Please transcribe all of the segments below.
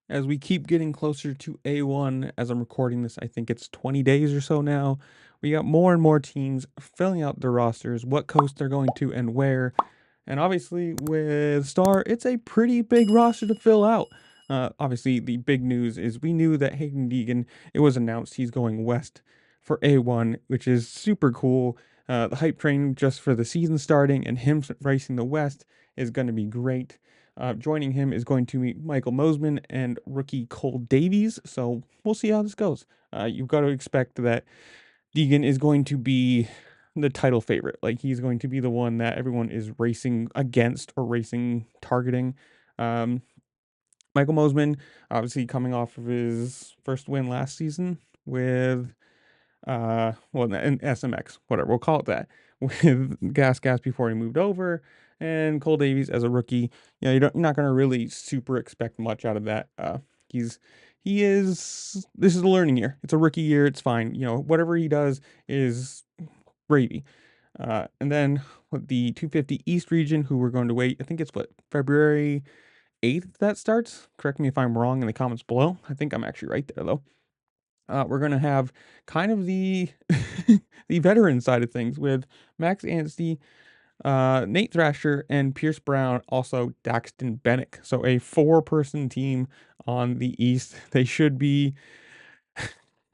As we keep getting closer to A1, as I'm recording this, I think it's 20 days or so now. We got more and more teams filling out their rosters, what coast they're going to, and where. And obviously, with Star, it's a pretty big roster to fill out. Obviously, the big news is we knew that Hayden Deegan, it was announced he's going west for A1, which is super cool. The hype train just for the season starting and him racing the West is going to be great. Joining him is going to be Michael Mosman and rookie Cole Davies. So we'll see how this goes. You've got to expect that Deegan is going to be the title favorite. Like he's going to be the one that everyone is racing against or racing targeting. Um, Michael Mosman, obviously coming off of his first win last season with well, an SMX, whatever we'll call it that, with Gas before he moved over, and Cole Davies as a rookie. You're not going to really super expect much out of that. He's he is This is a learning year. It's a rookie year. It's fine. Whatever he does is gravy. And then with the 250 East region, who we're going to wait, I think it's what, February 8th that starts. Correct me if I'm wrong in the comments below. I think I'm actually right there though. We're going to have kind of the the veteran side of things with Max Anstey, Nate Thrasher, and Pierce Brown, also Daxton Bennick. So a four-person team on the East. They should be,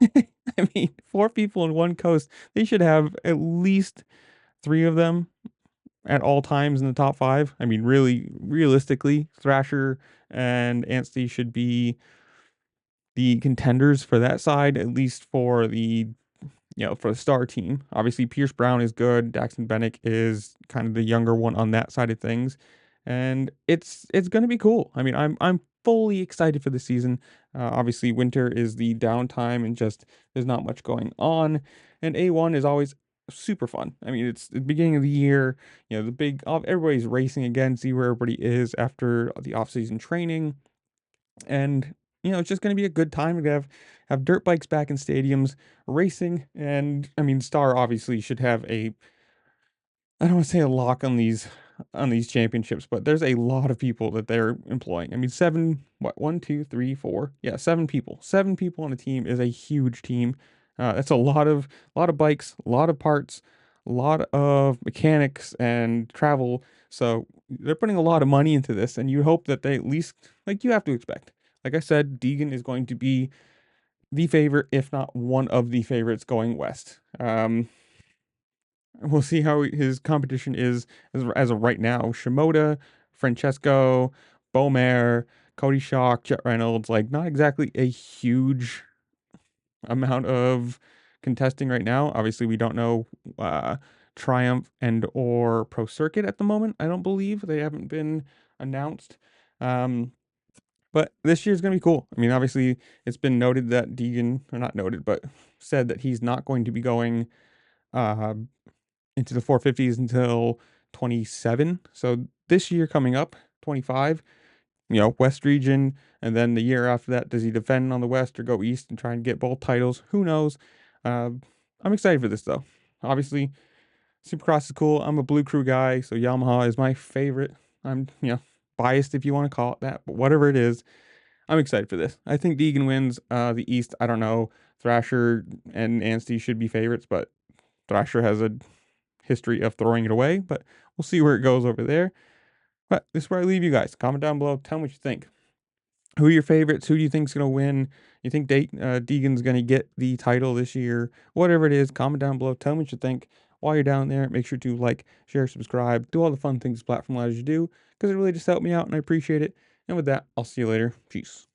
I mean, four people in one coast. They should have at least three of them at all times in the top five. I mean, really, realistically, Thrasher and Anstey should be the contenders for that side, at least for the star team. Obviously, Pierce Brown is good. Daxton Bennick is kind of the younger one on that side of things, and it's going to be cool. I mean, I'm fully excited for the season. Obviously, winter is the downtime, and just there's not much going on. And A1 is always super fun. I mean, it's the beginning of the year. The big everybody's racing again, see where everybody is after the off-season training, and it's just going to be a good time to have dirt bikes back in stadiums racing. And I mean, Star obviously should have I don't want to say a lock on these championships, but there's a lot of people that they're employing. I mean, seven, what, one, two, three, four, yeah, seven people on a team is a huge team. That's a lot of bikes, a lot of parts, a lot of mechanics and travel. So they're putting a lot of money into this, and you hope that they at least, like, you have to expect. Like I said, Deegan is going to be the favorite, if not one of the favorites going west. We'll see how his competition is as of right now. Shimoda, Francesco, Beaumare, Cody Shock, Jet Reynolds, like not exactly a huge amount of contesting right now. Obviously, we don't know Triumph and or Pro Circuit at the moment. I don't believe they haven't been announced. Um, but this year's gonna be cool. I mean, obviously, it's been noted that Deegan, or not noted, but said that he's not going to be going uh, into the 450s until 27. So this year coming up, 25, West region. And then the year after that, does he defend on the West or go East and try and get both titles? Who knows? Uh, I'm excited for this though. Obviously, Supercross is cool. I'm a Blue Crew guy, so Yamaha is my favorite. I'm, biased if you want to call it that, but whatever it is, I'm excited for this. I think Deegan wins the East. I don't know. Thrasher and Anstey should be favorites, but Thrasher has a history of throwing it away, but we'll see where it goes over there. But this is where I leave you guys. Comment down below. Tell me what you think. Who are your favorites? Who do you think's going to win? You think Deegan's going to get the title this year? Whatever it is, comment down below. Tell me what you think. While you're down there, make sure to like, share, subscribe, do all the fun things this platform allows you to do, because it really just helped me out and I appreciate it. And with that, I'll see you later. Peace.